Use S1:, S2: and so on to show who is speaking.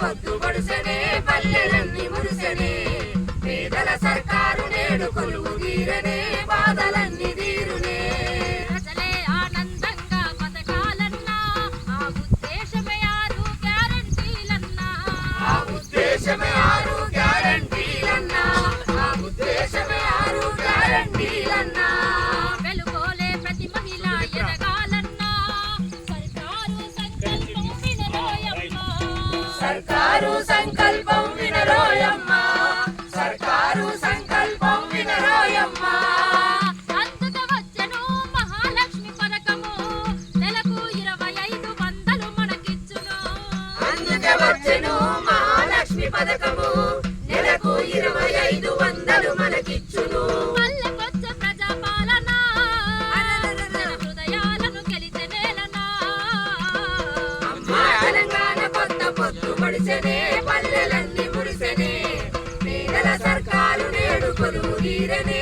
S1: పొద్దు పొడుసనే పల్లెలన్నీ మురిసెనే పేదల సర్కారు నేడు కొలువు తీరనే బాధలన్నీ తీరునే
S2: ప్రజలే ఆనందంగా బతకాలన్నా ఆ ఉద్దేశమే ఆరు గ్యారంటీలన్నా
S1: ఆ ఉద్దేశమే ఆరు గ్యారంటీలన్నా ఆ ఉద్దేశమే ఆరు గ్యారంటీలన్నా
S2: వెలుగోలే ప్రతి మహిళ ఎదగాలన్నా సర్కారు సంకల్పం వినరోయమ్మా
S1: సర్కారు సంకల్పం వినరోయమ్మా
S2: అందుకు వచ్చెను మహాలక్ష్మి పథకము నెలకు 2500 మనకిచ్చును
S1: అందుకే వచ్చెను మహాలక్ష్మి పథకము నెలకు 2500 మనకిచ్చును
S2: పల్లెకొచ్చే ప్రజాపాలన జన హృదయాలను గెలిచెనేలనా
S1: అమ్మా తెలంగాణ కొత్త పొద్దు పొడిసెనే పల్లెలన్నీ మురిసెనే పేదల సర్కారు నేడు కొలువు తీరనే